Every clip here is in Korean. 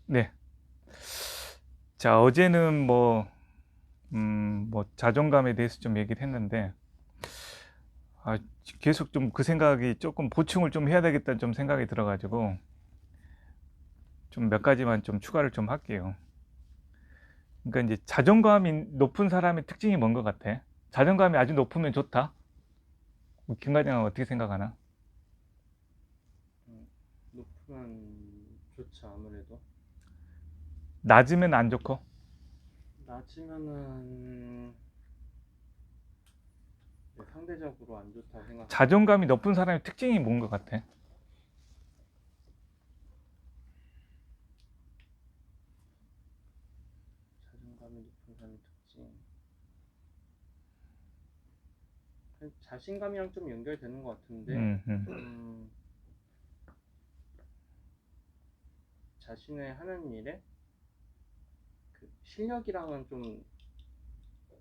네. 자, 어제는 자존감에 대해서 좀 얘기를 했는데, 아, 계속 좀 그 생각이 조금 보충을 좀 해야 되겠다는 좀 생각이 들어가지고, 좀 몇 가지만 좀 추가를 좀 할게요. 그러니까 이제 자존감이 높은 사람의 특징이 뭔 것 같아? 자존감이 아주 높으면 좋다? 김과장은 어떻게 생각하나? 음, 높으면 좋죠. 아무래도 낮으면 안 좋고? 낮으면은 상대적으로 안 좋다고 생각합니다. 자존감이 높은 사람의 특징이 뭔 것 같아? 자존감이 높은 사람의 특징, 자신감이랑 좀 연결되는 것 같은데, 음, 음. 음, 자신의 하는 일에 그 실력이랑은 좀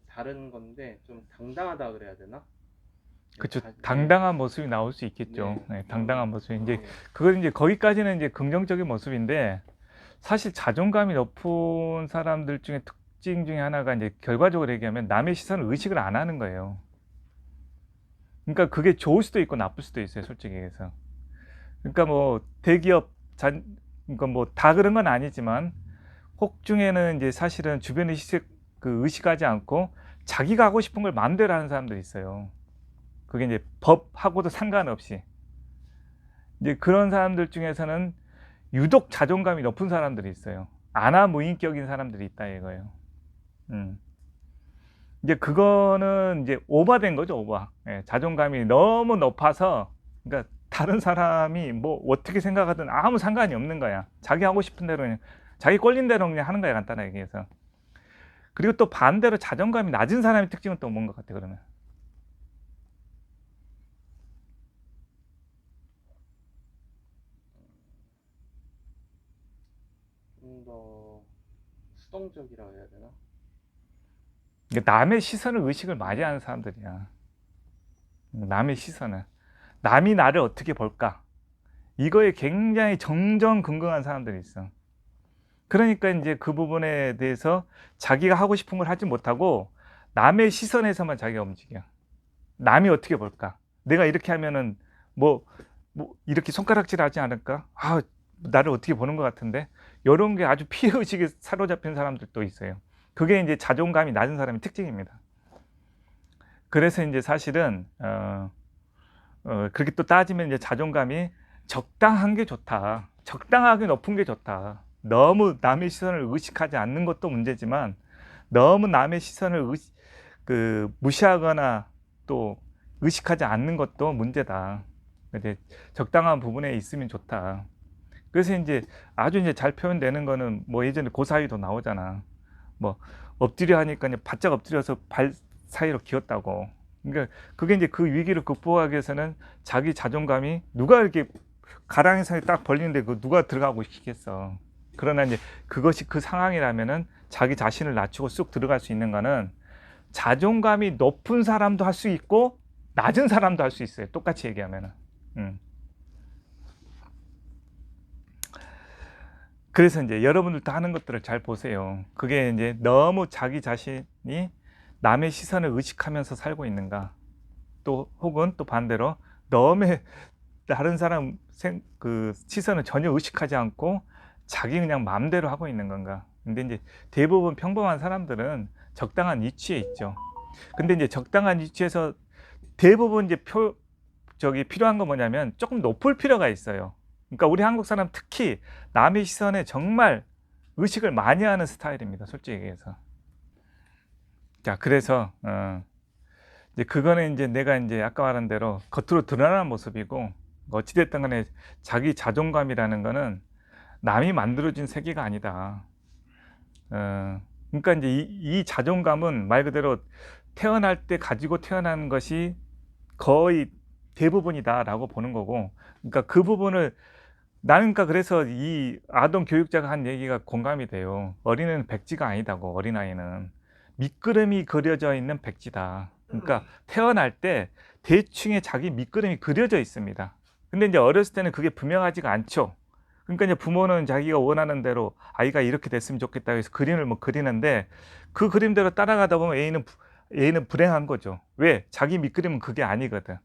다른 건데 좀 당당하다 그래야 되나? 네, 그쵸. 네, 당당한 모습이 나올 수 있겠죠. 네, 네, 당당한 좀, 모습. 이제, 네, 그건 이제 거기까지는 이제 긍정적인 모습인데, 사실 자존감이 높은 사람들 중에 특징 중에 하나가 이제 결과적으로 얘기하면 남의 시선을 의식을 안 하는 거예요. 그러니까 그게 좋을 수도 있고 나쁠 수도 있어요, 솔직히 얘기해서. 그러니까 뭐 대기업 그러니까 뭐 다 그런 건 아니지만 혹 중에는 이제 사실은 주변 의식하지 않고 자기가 하고 싶은 걸 마음대로 하는 사람들이 있어요. 그게 이제 법하고도 상관없이 이제 그런 사람들 중에서는 유독 자존감이 높은 사람들이 있어요. 아나무인격인 사람들이 있다 이거예요. 음. 이제 그거는 이제 오버된 거죠, 오버. 예, 자존감이 너무 높아서, 그러니까 다른 사람이 뭐 어떻게 생각하든 아무 상관이 없는 거야. 자기 하고 싶은 대로 그냥, 자기 꼴린 대로 그냥 하는 거야, 간단하게 얘기해서. 그리고 또 반대로 자존감이 낮은 사람의 특징은 또 뭔 것 같아, 그러면? 좀 더 수동적이라고 해야 되나? 남의 시선을 의식을 많이 하는 사람들이야. 남의 시선을. 남이 나를 어떻게 볼까? 이거에 굉장히 정정긍긍한 사람들이 있어. 그러니까 이제 그 부분에 대해서 자기가 하고 싶은 걸 하지 못하고 남의 시선에서만 자기가 움직여. 남이 어떻게 볼까? 내가 이렇게 하면은 뭐, 이렇게 손가락질 하지 않을까? 아, 나를 어떻게 보는 것 같은데? 이런 게 아주 피해의식에 사로잡힌 사람들도 있어요. 그게 이제 자존감이 낮은 사람의 특징입니다. 그래서 이제 사실은, 그렇게 또 따지면 이제 자존감이 적당한 게 좋다. 적당하게 높은 게 좋다. 너무 남의 시선을 의식하지 않는 것도 문제지만 너무 남의 시선을 무시하거나 또 의식하지 않는 것도 문제다. 이제 적당한 부분에 있으면 좋다. 그래서 이제 아주 이제 잘 표현되는 거는 뭐 예전에 고사위도 나오잖아. 뭐 엎드려 하니까 이제 바짝 엎드려서 발 사이로 기었다고. 그러니까 그게 이제 그 위기를 극복하기 위해서는 자기 자존감이 누가 이렇게 가랑이상에 딱 벌리는데 그 누가 들어가고 싶겠어. 그러나 이제 그것이 그 상황이라면은 자기 자신을 낮추고 쑥 들어갈 수 있는 거는 자존감이 높은 사람도 할 수 있고 낮은 사람도 할 수 있어요. 똑같이 얘기하면은. 음. 그래서 이제 여러분들도 하는 것들을 잘 보세요. 그게 이제 너무 자기 자신이 남의 시선을 의식하면서 살고 있는가. 또 혹은 또 반대로 너무 다른 사람 시선을 전혀 의식하지 않고 자기 그냥 마음대로 하고 있는 건가. 근데 이제 대부분 평범한 사람들은 적당한 위치에 있죠. 근데 이제 적당한 위치에서 대부분 이제 필요한 건 뭐냐면 조금 높을 필요가 있어요. 그러니까 우리 한국 사람 특히 남의 시선에 정말 의식을 많이 하는 스타일입니다. 솔직히 얘기해서. 자, 그래서 이제 그거는 이제 내가 이제 아까 말한 대로 겉으로 드러나는 모습이고 어찌됐든 간에 자기 자존감이라는 거는 남이 만들어진 세계가 아니다. 그러니까 이제 이 자존감은 말 그대로 태어날 때 가지고 태어난 것이 거의 대부분이다라고 보는 거고, 그러니까 그 부분을 나는 그러니까 그래서 이 아동 교육자가 한 얘기가 공감이 돼요. 어린애는 백지가 아니다고. 어린아이는 밑그림이 그려져 있는 백지다. 그러니까 태어날 때 대충의 자기 밑그림이 그려져 있습니다. 근데 이제 어렸을 때는 그게 분명하지가 않죠. 그러니까 이제 부모는 자기가 원하는 대로 아이가 이렇게 됐으면 좋겠다 해서 그림을 뭐 그리는데 그 그림대로 따라가다 보면 애는 불행한 거죠. 왜? 자기 밑그림은 그게 아니거든.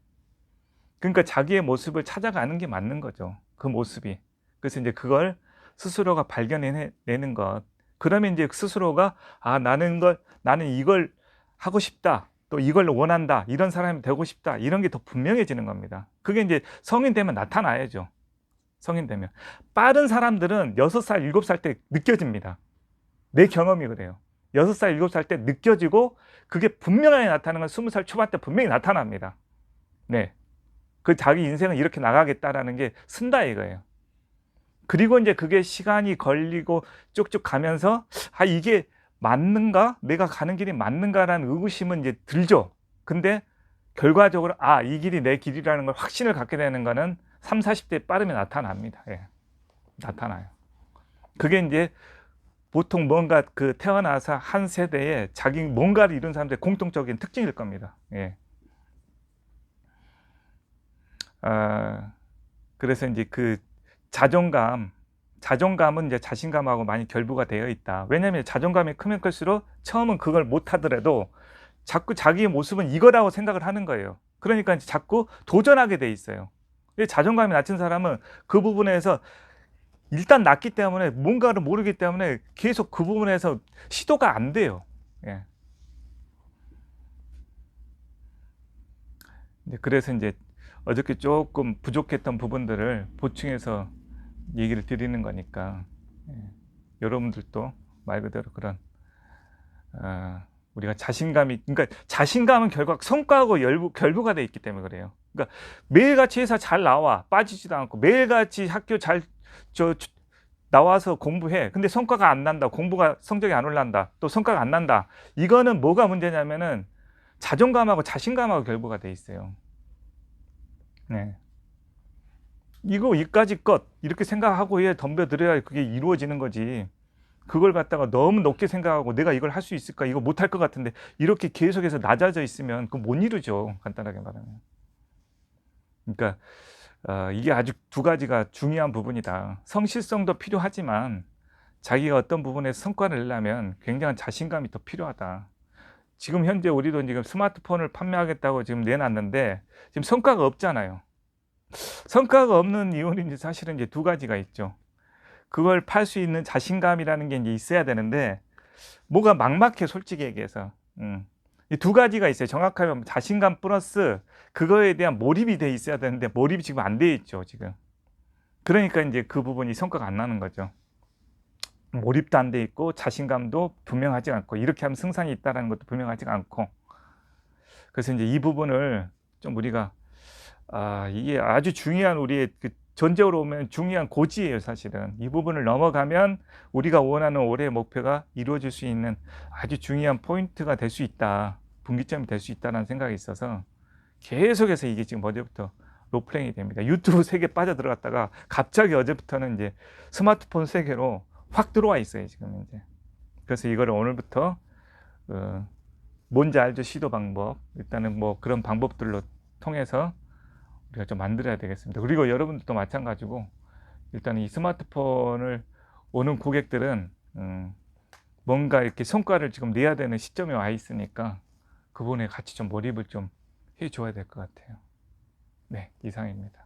그러니까 자기의 모습을 찾아가는 게 맞는 거죠. 그 모습이. 그래서 이제 그걸 스스로가 발견해내는 것. 그러면 이제 스스로가 나는 이걸 하고 싶다. 또 이걸 원한다. 이런 사람이 되고 싶다. 이런 게 더 분명해지는 겁니다. 그게 이제 성인 되면 나타나야죠. 성인 되면. 빠른 사람들은 6살, 7살 때 느껴집니다. 내 경험이 그래요. 6살, 7살 때 느껴지고 그게 분명하게 나타나는 건 20살 초반 때 분명히 나타납니다. 네. 그 자기 인생은 이렇게 나가겠다라는 게 쓴다 이거예요. 그리고 이제 그게 시간이 걸리고 쭉쭉 가면서 이게 맞는가? 내가 가는 길이 맞는가라는 의구심은 이제 들죠. 근데 결과적으로 이 길이 내 길이라는 걸 확신을 갖게 되는 거는 3, 40대 빠르면 나타납니다. 예. 나타나요. 그게 이제 보통 뭔가 그 태어나서 한 세대에 자기 뭔가를 이룬 사람들의 공통적인 특징일 겁니다. 예. 그래서 이제 그 자존감은 이제 자신감하고 많이 결부가 되어 있다. 왜냐하면 자존감이 크면 클수록 처음은 그걸 못 하더라도 자꾸 자기의 모습은 이거라고 생각을 하는 거예요. 그러니까 이제 자꾸 도전하게 돼 있어요. 자존감이 낮은 사람은 그 부분에서 일단 낮기 때문에 뭔가를 모르기 때문에 계속 그 부분에서 시도가 안 돼요. 예. 그래서 이제 어저께 조금 부족했던 부분들을 보충해서 얘기를 드리는 거니까 여러분들도 말 그대로 그런 우리가 그러니까 자신감은 결국 성과하고 결부가 돼 있기 때문에 그래요. 그러니까 매일같이 회사 잘 나와 빠지지도 않고 매일같이 학교 잘 나와서 공부해. 근데 성과가 안 난다. 성적이 안 올라간다. 또 성과가 안 난다. 이거는 뭐가 문제냐면은 자존감하고 자신감하고 결부가 돼 있어요. 네. 이까지 것 이렇게 생각하고 덤벼들어야 그게 이루어지는 거지. 그걸 갖다가 너무 높게 생각하고 내가 이걸 할 수 있을까? 이거 못할 것 같은데 이렇게 계속해서 낮아져 있으면 그거 못 이루죠. 간단하게 말하면. 그러니까 이게 아주 두 가지가 중요한 부분이다. 성실성도 필요하지만 자기가 어떤 부분에서 성과를 내려면 굉장한 자신감이 더 필요하다. 지금 현재 우리도 지금 스마트폰을 판매하겠다고 지금 내놨는데 지금 성과가 없잖아요. 성과가 없는 이유는 이제 사실은 이제 두 가지가 있죠. 그걸 팔 수 있는 자신감이라는 게 이제 있어야 되는데 뭐가 막막해 솔직히 얘기해서. 이 두 가지가 있어요. 정확하게 자신감 플러스 그거에 대한 몰입이 돼 있어야 되는데 몰입이 지금 안 돼 있죠 지금. 그러니까 이제 그 부분이 성과가 안 나는 거죠. 몰입도 안 돼 있고 자신감도 분명하지 않고 이렇게 하면 승산이 있다는 것도 분명하지 않고. 그래서 이제 이 부분을 좀 우리가 이게 아주 중요한 우리의 그 전적으로 보면 중요한 고지예요 사실은. 이 부분을 넘어가면 우리가 원하는 올해의 목표가 이루어질 수 있는 아주 중요한 포인트가 될 수 있다. 분기점이 될 수 있다는 생각이 있어서 계속해서 이게 지금 어제부터 로플랭이 됩니다. 유튜브 세계 빠져 들어갔다가 갑자기 어제부터는 이제 스마트폰 세계로 확 들어와 있어요 지금 이제. 그래서 이거를 오늘부터 뭔지 알죠? 시도 방법. 일단은 뭐 그런 방법들로 통해서 우리가 좀 만들어야 되겠습니다. 그리고 여러분들도 마찬가지고 일단 이 스마트폰을 오는 고객들은 뭔가 이렇게 성과를 지금 내야 되는 시점에 와 있으니까 그 부분에 같이 좀 몰입을 좀 해줘야 될 것 같아요. 네, 이상입니다.